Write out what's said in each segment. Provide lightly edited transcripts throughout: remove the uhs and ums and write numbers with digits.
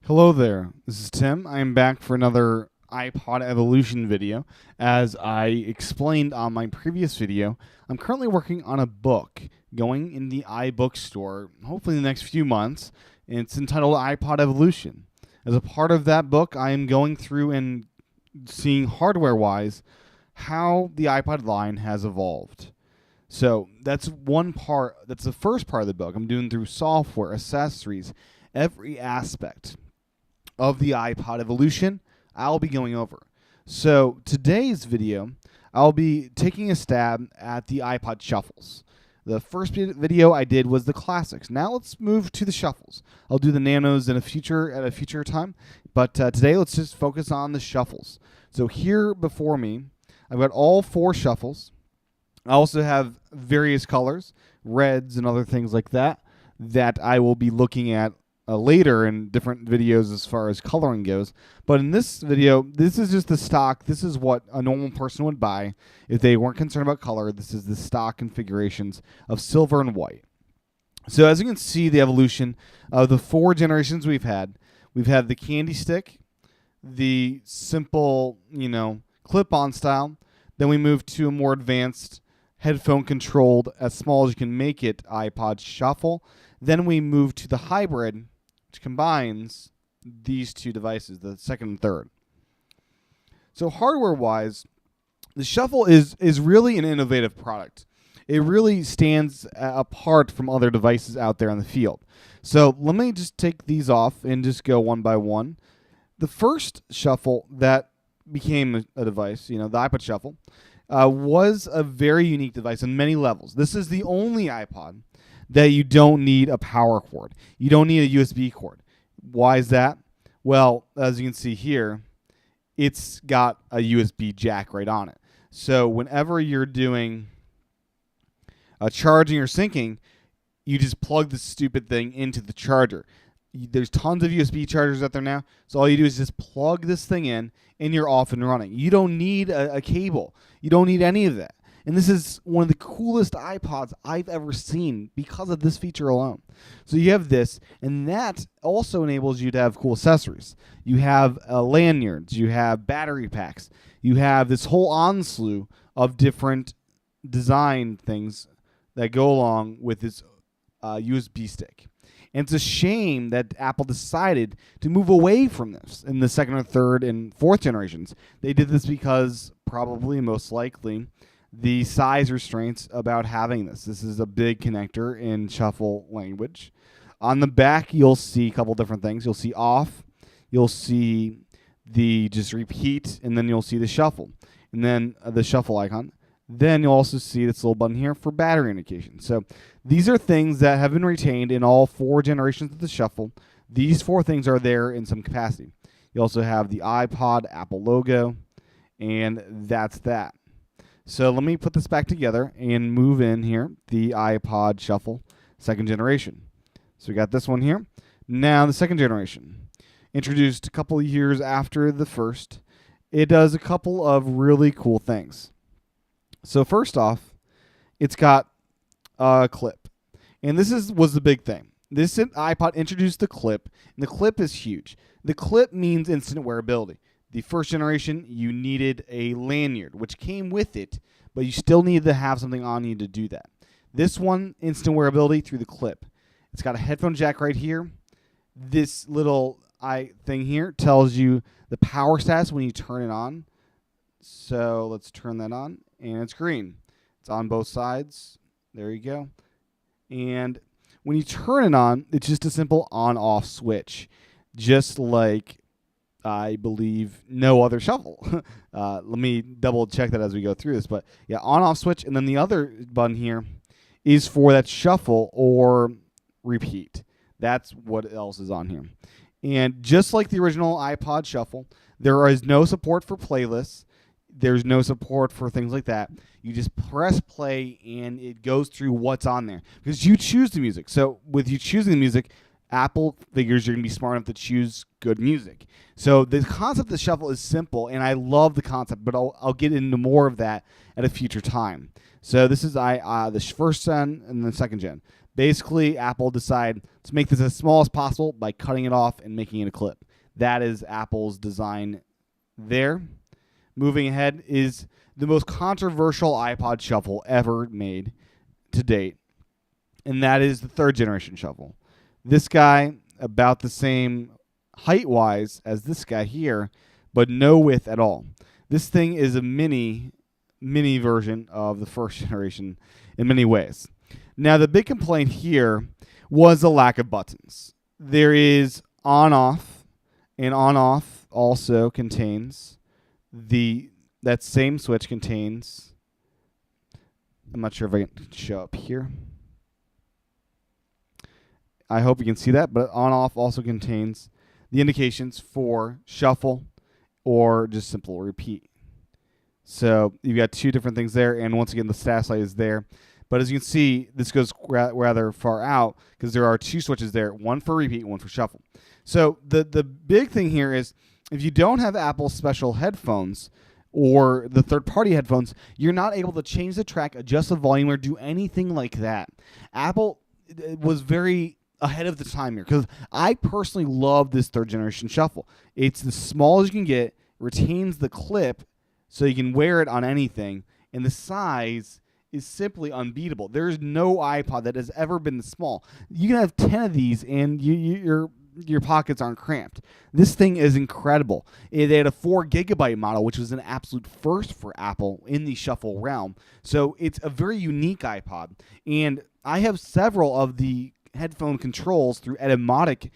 Hello there, this is Tim. I am back for another iPod evolution video. As I explained on my previous video, I'm currently working on a book going in the iBookstore, hopefully in the next few months, and it's entitled iPod Evolution. As a part of that book, I am going through and seeing hardware-wise how the iPod line has evolved. So that's one part, that's the first part of the book. I'm doing through software, accessories, every aspect of the iPod evolution I'll be going over. So today's video, I'll be taking a stab at the iPod shuffles. The first video I did was the classics. Now let's move to the shuffles. I'll do the nanos at a future time, but today let's just focus on the shuffles. So here before me, I've got all four shuffles. I also have various colors, reds and other things like that I will be looking at later in different videos as far as coloring goes. But in this video, this is just the stock. This is what a normal person would buy if they weren't concerned about color. This is the stock configurations of silver and white. So as you can see, the evolution of the four generations we've had the candy stick, the simple, clip-on style. Then we moved to a more advanced headphone-controlled, as small as you can make it, iPod shuffle. Then we moved to the hybrid, which combines these two devices, the second and third. So hardware-wise, the shuffle is really an innovative product. It really stands apart from other devices out there in the field. So let me just take these off and just go one by one. The first shuffle that became a device, the iPod shuffle, was a very unique device on many levels. This is the only iPod that you don't need a power cord. You don't need a USB cord. Why is that? Well, as you can see here, it's got a USB jack right on it. So whenever you're doing charging or syncing, you just plug the stupid thing into the charger. There's tons of USB chargers out there now, so all you do is just plug this thing in, and you're off and running. You don't need a cable. You don't need any of that. And this is one of the coolest iPods I've ever seen because of this feature alone. So you have this, and that also enables you to have cool accessories. You have lanyards. You have battery packs. You have this whole slew of different design things that go along with this USB stick. And it's a shame that Apple decided to move away from this in the second or third and fourth generations. They did this because probably most likely the size restraints about having this. This is a big connector in shuffle language. On the back, you'll see a couple different things. You'll see off, you'll see the just repeat, and then you'll see the shuffle. And then the shuffle icon. Then you'll also see this little button here for battery indication. So these are things that have been retained in all four generations of the shuffle. These four things are there in some capacity. You also have the iPod Apple logo, and that's that. So let me put this back together and move in here, the iPod Shuffle second generation. So we got this one here. Now the second generation, introduced a couple of years after the first. It does a couple of really cool things. So first off, it's got a clip. And this was the big thing. This iPod introduced the clip, and the clip is huge. The clip means instant wearability. The first generation, you needed a lanyard, which came with it, but you still needed to have something on you to do that. This one, instant wearability through the clip. It's got a headphone jack right here. This little thing here tells you the power status when you turn it on. So let's turn that on, and it's green. It's on both sides. There you go. And when you turn it on, it's just a simple on-off switch, just like I believe no other shuffle. Let me double check that as we go through this. But yeah, on-off switch. And then the other button here is for that shuffle or repeat. That's what else is on here. And just like the original iPod shuffle, there is no support for playlists. There's no support for things like that. You just press play and it goes through what's on there because you choose the music. So with you choosing the music, Apple figures you're going to be smart enough to choose good music. So the concept of the shuffle is simple, and I love the concept, but I'll get into more of that at a future time. So this is the first gen and the second gen. Basically, Apple decided to make this as small as possible by cutting it off and making it a clip. That is Apple's design there. Moving ahead is the most controversial iPod shuffle ever made to date, and that is the 3rd generation shuffle. This guy, about the same height-wise as this guy here, but no width at all. This thing is a mini version of the 1st generation in many ways. Now, the big complaint here was the lack of buttons. There is on-off, and on-off also contains that same switch contains, I'm not sure if I can show up here. I hope you can see that, but on-off also contains the indications for shuffle or just simple repeat. So you've got 2 different things there, and once again, the status light is there. But as you can see, this goes rather far out because there are 2 switches there, one for repeat, one for shuffle. So the big thing here is if you don't have Apple's special headphones or the third-party headphones, you're not able to change the track, adjust the volume, or do anything like that. Apple was very ahead of the time here because I personally love this 3rd generation shuffle. It's the smallest you can get, retains the clip so you can wear it on anything, and the size is simply unbeatable. There's no iPod that has ever been this small. You can have 10 of these and your pockets aren't cramped. This thing is incredible. They had a 4 gigabyte model, which was an absolute first for Apple in the shuffle realm. So it's a very unique iPod. And I have several of the headphone controls through Etymotic.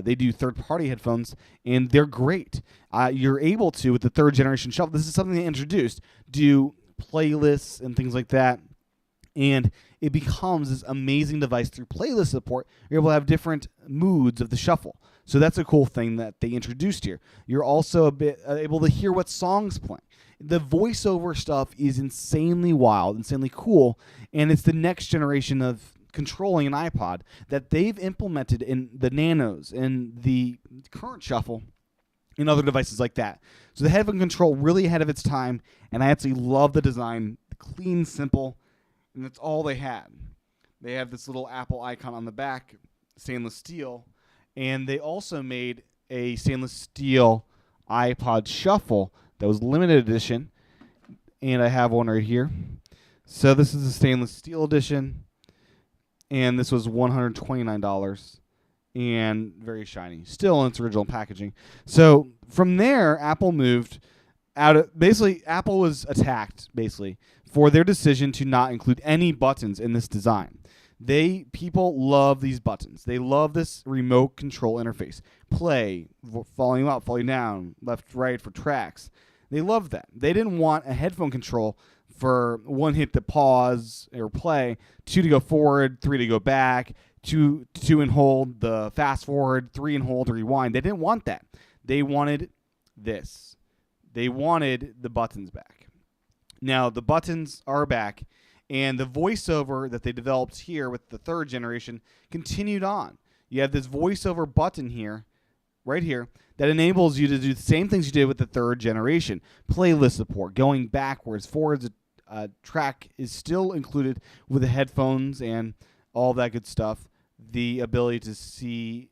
They do third-party headphones, and they're great. You're able to, with the 3rd generation shuffle, this is something they introduced, do playlists and things like that. And it becomes this amazing device through playlist support. You're able to have different moods of the shuffle. So that's a cool thing that they introduced here. You're also a bit able to hear what songs playing. The voiceover stuff is insanely wild, insanely cool, and it's the next generation of controlling an iPod that they've implemented in the Nanos and the current shuffle and other devices like that. So the headphone control really ahead of its time, and I absolutely love the design, clean, simple, and that's all they had. They have this little Apple icon on the back, stainless steel, and they also made a stainless steel iPod shuffle that was limited edition, and I have one right here. So this is a stainless steel edition, and this was $129 and very shiny, still in its original packaging. So from there, Apple moved out of, basically Apple was attacked basically for their decision to not include any buttons in this design. People love these buttons. They love this remote control interface. Play, volume up, volume down, left, right for tracks. They love that. They didn't want a headphone control for 1 hit to pause or play, 2 to go forward, 3 to go back, 2 and hold the fast forward, 3 and hold to rewind. They didn't want that. They wanted this. They wanted the buttons back. Now, the buttons are back, and the voiceover that they developed here with the 3rd generation continued on. You have this voiceover button here, right here, that enables you to do the same things you did with the 3rd generation. Playlist support, going backwards, forwards. Track is still included with the headphones and all that good stuff. The ability to see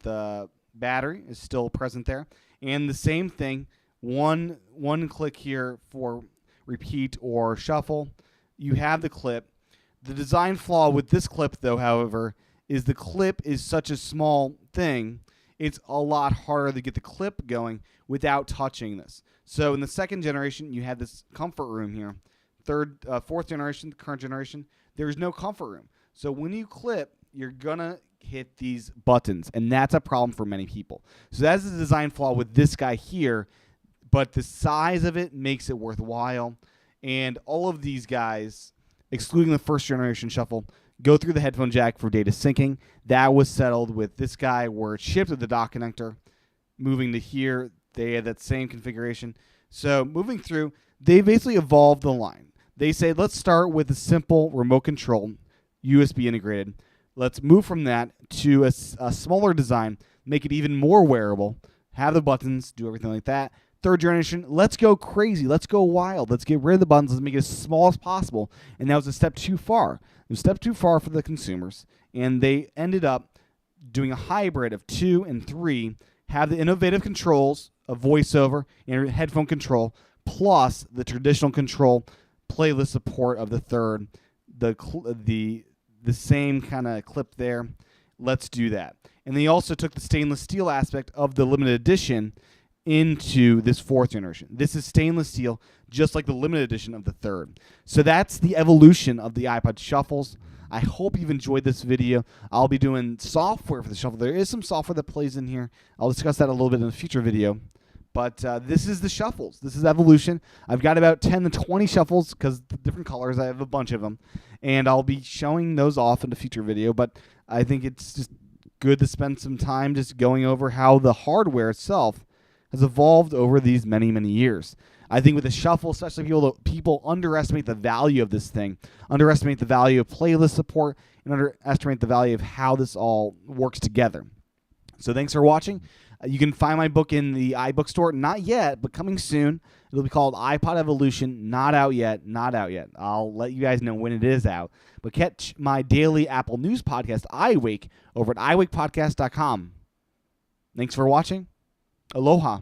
the battery is still present there. And the same thing, one click here for repeat or shuffle. You have the clip. The design flaw with this clip, though, however, is the clip is such a small thing, it's a lot harder to get the clip going without touching this. So in the 2nd generation, you have this comfort room here. 4th generation, current generation, there's no comfort room. So when you clip, you're going to hit these buttons, and that's a problem for many people. So that's the design flaw with this guy here, but the size of it makes it worthwhile. And all of these guys, excluding the 1st generation shuffle, go through the headphone jack for data syncing. That was settled with this guy where it shipped with the dock connector. Moving to here, they had that same configuration. So moving through, they basically evolved the line. They say, let's start with a simple remote control, USB integrated. Let's move from that to a smaller design, make it even more wearable, have the buttons, do everything like that, third generation, let's go crazy. Let's go wild. Let's get rid of the buttons. Let's make it as small as possible. And that was a step too far. It was a step too far for the consumers. And they ended up doing a hybrid of 2 and 3, have the innovative controls of voiceover and headphone control, plus the traditional control, playlist support of the third, the same kind of clip there. Let's do that. And they also took the stainless steel aspect of the limited edition into this fourth generation. This is stainless steel, just like the limited edition of the third. So that's the evolution of the iPod shuffles. I hope you've enjoyed this video. I'll be doing software for the shuffle. There is some software that plays in here. I'll discuss that a little bit in a future video. But this is the shuffles. This is evolution. I've got about 10 to 20 shuffles because different colors. I have a bunch of them. And I'll be showing those off in a future video. But I think it's just good to spend some time just going over how the hardware itself has evolved over these many, many years. I think with the shuffle, especially people underestimate the value of this thing, underestimate the value of playlist support, and underestimate the value of how this all works together. So thanks for watching. You can find my book in the iBook store. Not yet, but coming soon. It'll be called iPod Evolution. Not out yet. Not out yet. I'll let you guys know when it is out. But catch my daily Apple News podcast, iWake, over at iWakePodcast.com. Thanks for watching. Aloha.